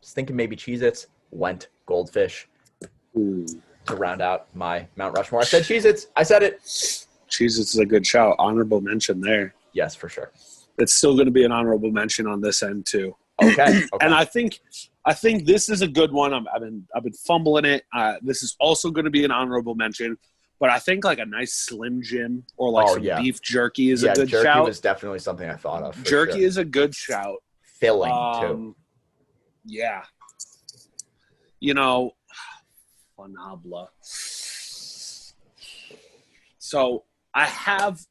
[SPEAKER 1] Was thinking maybe Cheez-Its. Went goldfish.
[SPEAKER 2] Ooh.
[SPEAKER 1] To round out my Mount Rushmore. I said Cheez-Its. I said it.
[SPEAKER 2] Cheez-Its is a good shout. Honorable mention there.
[SPEAKER 1] Yes, for sure.
[SPEAKER 2] It's still going to be an honorable mention on this end too.
[SPEAKER 1] Okay.
[SPEAKER 2] And I think this is a good one. I've been fumbling it. This is also going to be an honorable mention. But I think like a nice Slim Jim or some beef jerky is a good shout.
[SPEAKER 1] Jerky was definitely something I thought of.
[SPEAKER 2] Jerky is a good shout.
[SPEAKER 1] Filling too.
[SPEAKER 2] Yeah. Fanabla. So I have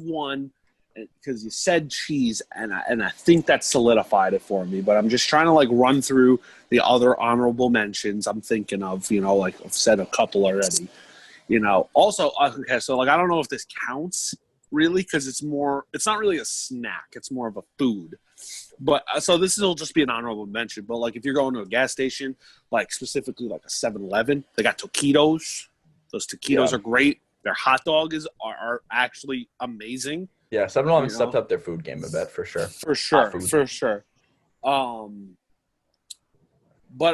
[SPEAKER 2] one because you said cheese, and I think that solidified it for me. But I'm just trying to run through the other honorable mentions I'm thinking of. I've said a couple already. Also, okay, so I don't know if this counts really because it's not really a snack. It's more of a food. But so this will just be an honorable mention. But if you're going to a gas station, specifically a 7-Eleven, they got taquitos. Those taquitos are great. Their hot dog are actually amazing.
[SPEAKER 1] Yeah, 7-Eleven stepped up their food game a bit for sure.
[SPEAKER 2] For sure. But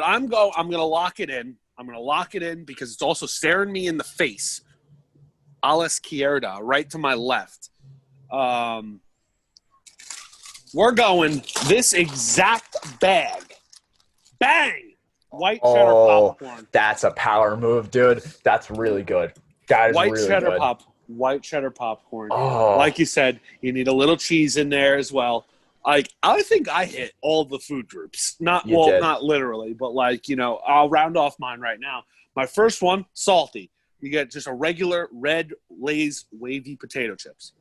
[SPEAKER 2] I'm gonna lock it in. I'm going to lock it in because it's also staring me in the face. A la izquierda, right to my left. We're going this exact bag. Bang! White cheddar popcorn.
[SPEAKER 1] That's a power move, dude. That's really good. That is really good.
[SPEAKER 2] White cheddar popcorn.
[SPEAKER 1] Oh.
[SPEAKER 2] Like you said, you need a little cheese in there as well. I think I hit all the food groups. Not literally, but I'll round off mine right now. My first one, salty. You get just a regular red Lay's wavy potato chips.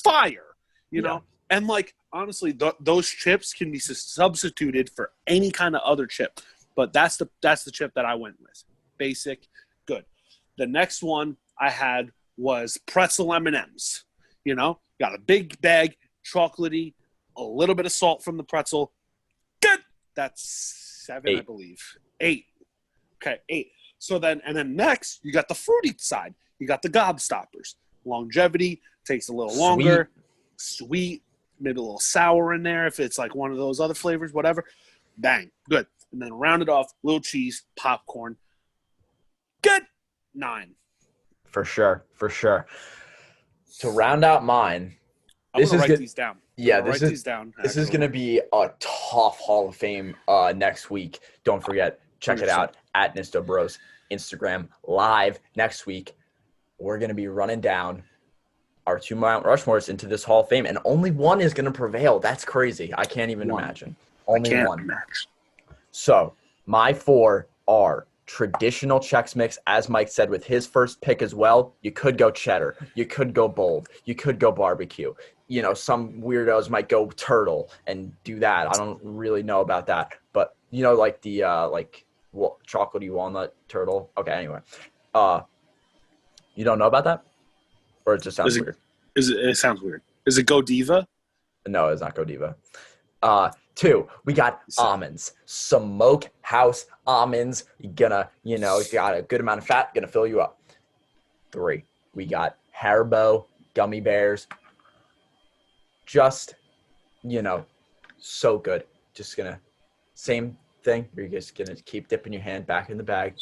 [SPEAKER 2] Fire, you know? And honestly, those chips can be substituted for any kind of other chip. But that's the chip that I went with. Basic, good. The next one I had was pretzel M&Ms. Got a big bag, chocolatey, a little bit of salt from the pretzel. Good. That's 7,
[SPEAKER 1] 8.
[SPEAKER 2] I believe. 8. Okay, 8. So then next, you got the fruity side. You got the gobstoppers. Longevity, takes a little longer. Sweet, maybe a little sour in there if it's one of those other flavors, whatever. Bang. Good. And then round it off, little cheese, popcorn. Good. 9.
[SPEAKER 1] For sure. To round out mine,
[SPEAKER 2] I'm going to write these down.
[SPEAKER 1] Yeah, this is going to be a tough Hall of Fame next week. Don't forget, check it out at Nisto Bros Instagram live next week. We're going to be running down our 2 Mount Rushmores into this Hall of Fame, and only one is going to prevail. That's crazy. I can't even imagine. Only one.
[SPEAKER 2] Imagine.
[SPEAKER 1] So my 4 are traditional Chex Mix, as Mike said with his first pick as well. You could go cheddar. You could go bold. You could go barbecue. Some weirdos might go turtle and do that. I don't really know about that. But, like the chocolatey walnut turtle. Okay, anyway. You don't know about that? Or it just sounds weird?
[SPEAKER 2] It sounds weird. Is it Godiva?
[SPEAKER 1] No, it's not Godiva. 2, we got almonds. Smokehouse almonds. You're gonna, got a good amount of fat, gonna fill you up. 3, we got Haribo gummy bears. Just, so good. Just gonna, same thing. You're just gonna keep dipping your hand back in the bag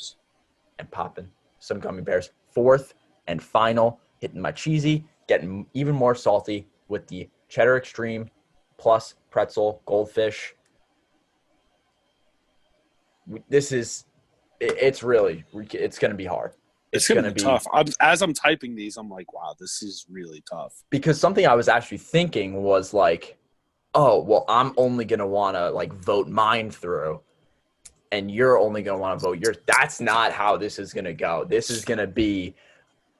[SPEAKER 1] and popping some gummy bears. 4th and final, hitting my cheesy, getting even more salty with the Cheddar Extreme plus pretzel goldfish. It's going to be hard.
[SPEAKER 2] It's going to be tough. As I'm typing these, I'm like, wow, this is really tough.
[SPEAKER 1] Because something I was actually thinking was like, oh, well, I'm only going to want to vote mine through, and you're only going to want to vote yours. That's not how this is going to go. This is going to be,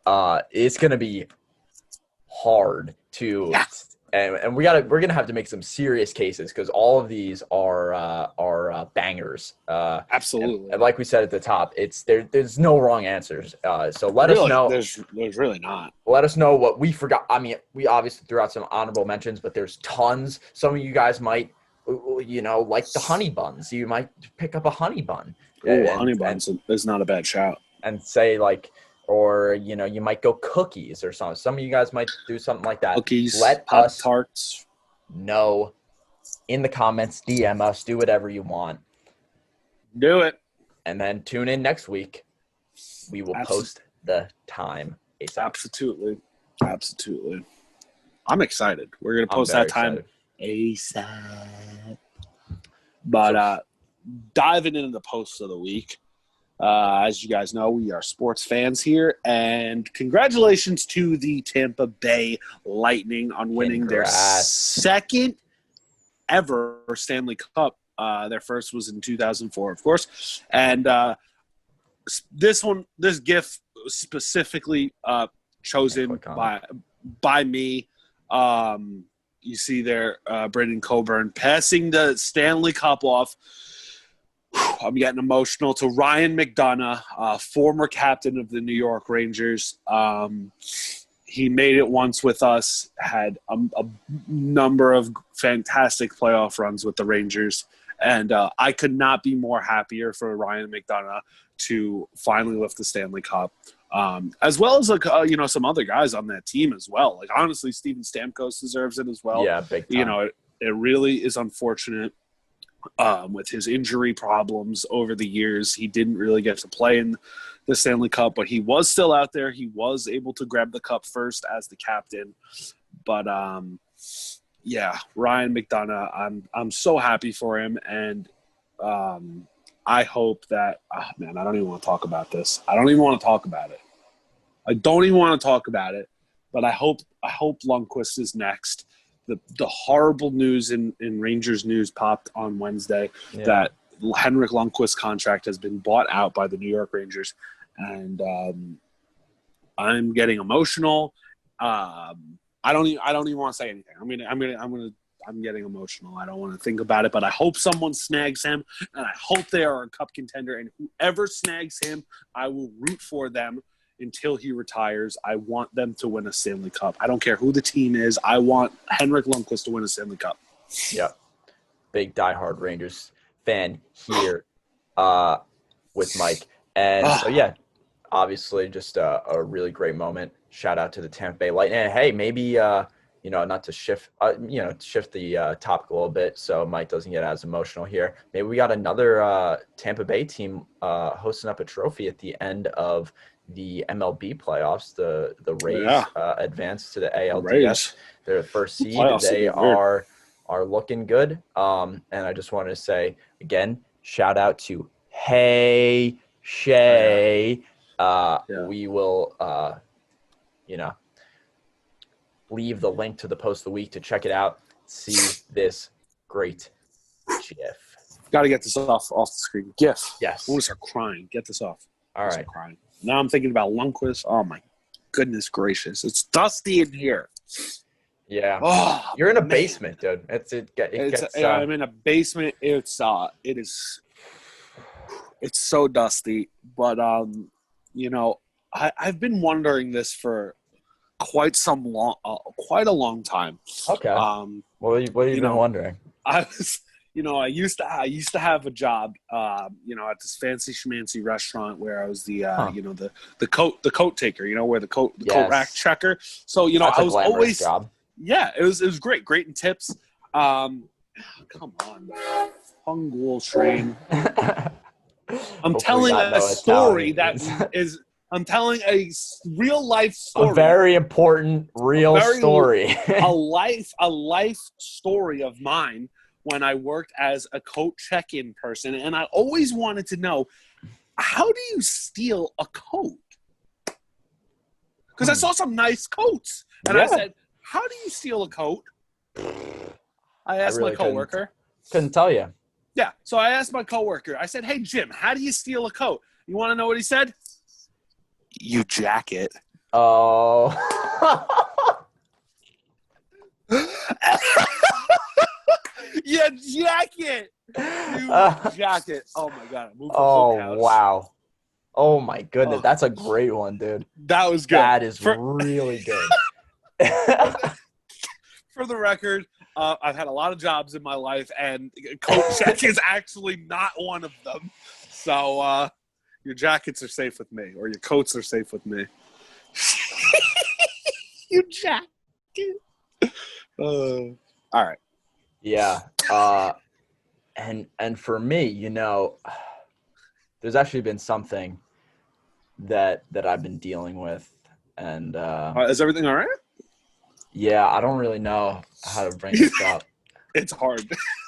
[SPEAKER 1] it's going to be hard to, and we're going to have to make some serious cases because all of these are bangers.
[SPEAKER 2] Absolutely.
[SPEAKER 1] And like we said at the top, there's no wrong answers. So let us know.
[SPEAKER 2] There's really not.
[SPEAKER 1] Let us know what we forgot. I mean, we obviously threw out some honorable mentions, but there's tons. Some of you guys might, like the honey buns. You might pick up a honey bun.
[SPEAKER 2] Oh, honey buns is not a bad shout.
[SPEAKER 1] And say or you might go cookies or something. Some of you guys might do something like that.
[SPEAKER 2] Cookies,
[SPEAKER 1] let us
[SPEAKER 2] Pop-Tarts.
[SPEAKER 1] know in the comments, DM us, do whatever you want.
[SPEAKER 2] Do it.
[SPEAKER 1] And then tune in next week. We will post the time ASAP.
[SPEAKER 2] Absolutely. I'm excited. We're going to post that time ASAP. But diving into the posts of the week, as you guys know, we are sports fans here, and congratulations to the Tampa Bay Lightning on winning their second ever Stanley Cup. Their first was in 2004, of course, and this GIF specifically chosen by me. You see there, Brendan Coburn passing the Stanley Cup off. I'm getting emotional to Ryan McDonough, former captain of the New York Rangers. He made it once with us, had a number of fantastic playoff runs with the Rangers, and I could not be more happier for Ryan McDonough to finally lift the Stanley Cup, as well as some other guys on that team as well. Like honestly, Steven Stamkos deserves it as well.
[SPEAKER 1] Yeah, big time.
[SPEAKER 2] It really is unfortunate. With his injury problems over the years, he didn't really get to play in the Stanley Cup, but he was still out there. He was able to grab the cup first as the captain. But Ryan McDonough, I'm so happy for him, and I hope that I don't even want to talk about this. I don't even want to talk about it. But I hope Lundqvist is next. The horrible news in Rangers news popped on Wednesday that Henrik Lundqvist's contract has been bought out by the New York Rangers, and I'm getting emotional. I don't even want to say anything. I'm getting emotional. I don't want to think about it, but I hope someone snags him, and I hope they are a cup contender. And whoever snags him, I will root for them until he retires. I want them to win a Stanley Cup. I don't care who the team is. I want Henrik Lundqvist to win a Stanley Cup.
[SPEAKER 1] Yep. Big diehard Rangers fan here with Mike. And obviously just a really great moment. Shout out to the Tampa Bay Lightning. And hey, maybe, not to shift the topic a little bit so Mike doesn't get as emotional here. Maybe we got another Tampa Bay team hosting up a trophy at the end of the MLB playoffs. The Rays advanced to the ALDS. They're the first seed. They are looking good. And I just wanted to say again, shout out to Hey Shay. We will leave the link to the post of the week to check it out. See this great GIF.
[SPEAKER 2] Got to get this off the screen. GIF.
[SPEAKER 1] Yes.
[SPEAKER 2] I'm going to start crying. Get this off.
[SPEAKER 1] All right.
[SPEAKER 2] Crying. Now I'm thinking about Lundqvist. Oh, my goodness gracious. It's dusty in here.
[SPEAKER 1] Yeah.
[SPEAKER 2] Oh,
[SPEAKER 1] you're in a basement, dude.
[SPEAKER 2] I'm in a basement. It is so dusty. But, I've been wondering this for quite a long time.
[SPEAKER 1] Okay. What have you been wondering?
[SPEAKER 2] I used to have a job, at this fancy schmancy restaurant where I was the coat taker, where the coat rack checker. So,
[SPEAKER 1] That's
[SPEAKER 2] I was always
[SPEAKER 1] job.
[SPEAKER 2] Yeah, it was great in tips. Come on, Hungul train. I'm telling a story I'm telling a real life story.
[SPEAKER 1] A very important story.
[SPEAKER 2] a life story of mine when I worked as a coat check-in person, and I always wanted to know, how do you steal a coat? Because I saw some nice coats, and I said, how do you steal a coat? I asked my coworker.
[SPEAKER 1] Couldn't tell you.
[SPEAKER 2] Yeah, so I asked my coworker. I said, hey, Jim, how do you steal a coat? You want to know what he said? You jack it.
[SPEAKER 1] Oh.
[SPEAKER 2] You jack it. You jack it. Oh, my God.
[SPEAKER 1] Oh, wow. Oh, my goodness. That's a great one, dude.
[SPEAKER 2] That was good.
[SPEAKER 1] That is really good.
[SPEAKER 2] For the record, I've had a lot of jobs in my life, and coat check is actually not one of them. So your jackets are safe with me, or your coats are safe with me. You jacket. All right.
[SPEAKER 1] Yeah. And for me, there's actually been something that I've been dealing with, and
[SPEAKER 2] is everything all right?
[SPEAKER 1] Yeah, I don't really know how to bring this up.
[SPEAKER 2] It's hard.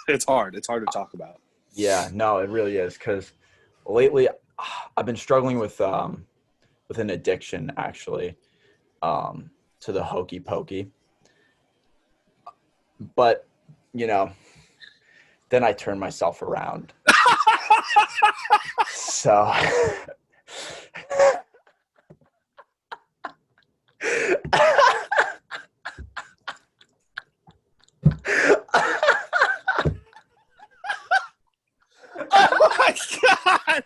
[SPEAKER 2] It's hard to talk about.
[SPEAKER 1] Yeah, no, it really is, because lately I've been struggling with an addiction, actually, to the hokey pokey. But, then I turn myself around. So
[SPEAKER 2] Oh my God!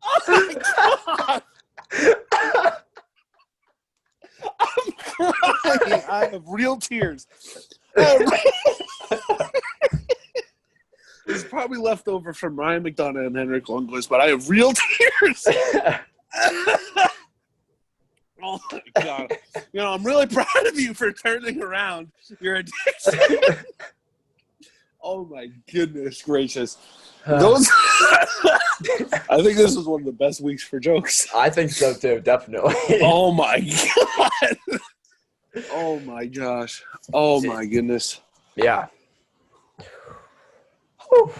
[SPEAKER 2] Oh my God! I'm crying. I have real tears. It's probably left over from Ryan McDonough and Henrik Lundqvist, but I have real tears. Oh my God! I'm really proud of you for turning around your addiction. Oh my goodness gracious! I think this was one of the best weeks for jokes.
[SPEAKER 1] I think so too, definitely.
[SPEAKER 2] Oh my God! Oh my gosh! Oh my goodness!
[SPEAKER 1] Yeah. Whew.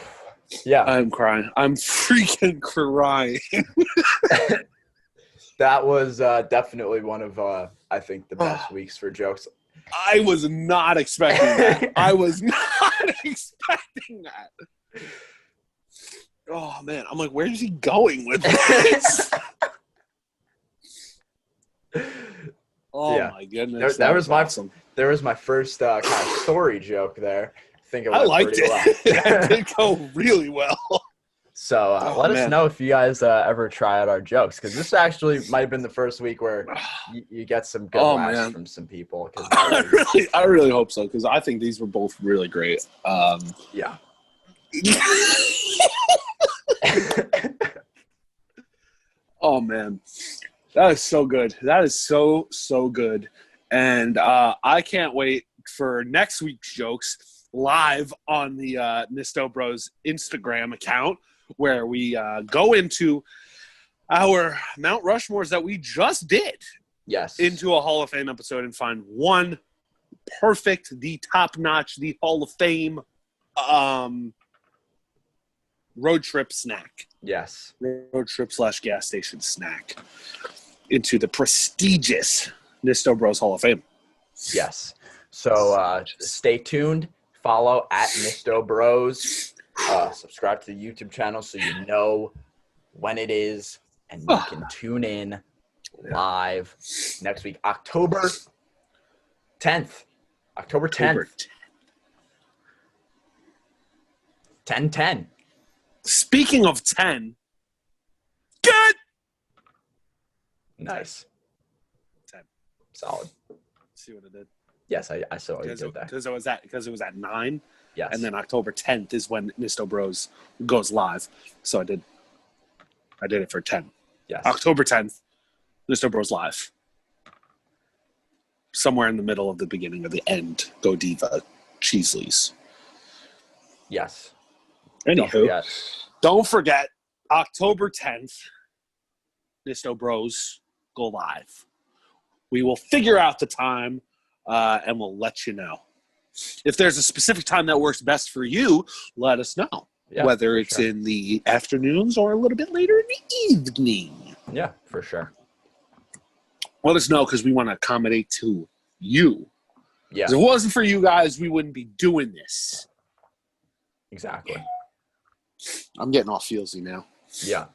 [SPEAKER 1] Yeah.
[SPEAKER 2] I'm crying. I'm freaking crying.
[SPEAKER 1] That was definitely one of I think the best weeks for jokes.
[SPEAKER 2] I was not expecting that. I was not expecting that. Oh, man. I'm like, where is he going with this? Oh, my goodness.
[SPEAKER 1] That was
[SPEAKER 2] awesome.
[SPEAKER 1] There was my first kind of story joke there. I think it went
[SPEAKER 2] I liked
[SPEAKER 1] pretty
[SPEAKER 2] it.
[SPEAKER 1] well.
[SPEAKER 2] It did go really well.
[SPEAKER 1] So let us know if you guys ever try out our jokes, because this actually might have been the first week where you get some good laughs from some people.
[SPEAKER 2] I really hope so, because I think these were both really great.
[SPEAKER 1] Yeah.
[SPEAKER 2] Oh, man. That is so good. That is so, so good. And I can't wait for next week's jokes live on the Nisto Bros Instagram account, where we go into our Mount Rushmores that we just did.
[SPEAKER 1] Yes.
[SPEAKER 2] Into a Hall of Fame episode and find one perfect, the top-notch, the Hall of Fame road trip snack.
[SPEAKER 1] Yes.
[SPEAKER 2] Road trip / gas station snack into the prestigious Nisto Bros Hall of Fame.
[SPEAKER 1] Yes. So stay tuned. Follow at Nisto Bros Subscribe to the YouTube channel so you know when it is, and you can tune in live next week, October 10th. October 10th. 10-10.
[SPEAKER 2] Speaking of 10, good.
[SPEAKER 1] Nice.
[SPEAKER 2] 10.
[SPEAKER 1] Solid.
[SPEAKER 2] See what it did?
[SPEAKER 1] Yes, I saw what you did there.
[SPEAKER 2] Because it was at 9.
[SPEAKER 1] Yes.
[SPEAKER 2] And then October 10th is when Nisto Bros goes live. So I did it for 10.
[SPEAKER 1] Yes.
[SPEAKER 2] October 10th, Nisto Bros live. Somewhere in the middle of the beginning of the end, Go Diva, Cheesleys.
[SPEAKER 1] Yes.
[SPEAKER 2] Anywho, don't forget, October 10th, Nisto Bros go live. We will figure out the time, and we'll let you know. If there's a specific time that works best for you, let us know.
[SPEAKER 1] Yeah,
[SPEAKER 2] whether it's in the afternoons or a little bit later in the evening.
[SPEAKER 1] Yeah, for sure.
[SPEAKER 2] Let us know because we want to accommodate to you.
[SPEAKER 1] Yeah.
[SPEAKER 2] If it wasn't for you guys, we wouldn't be doing this.
[SPEAKER 1] Exactly.
[SPEAKER 2] I'm getting all feelsy now.
[SPEAKER 1] Yeah.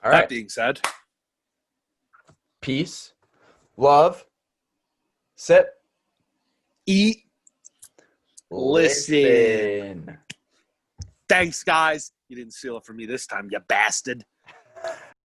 [SPEAKER 1] All right.
[SPEAKER 2] That being said,
[SPEAKER 1] peace, love, sip,
[SPEAKER 2] eat, listen. Thanks, guys. You didn't steal it from me this time, you bastard.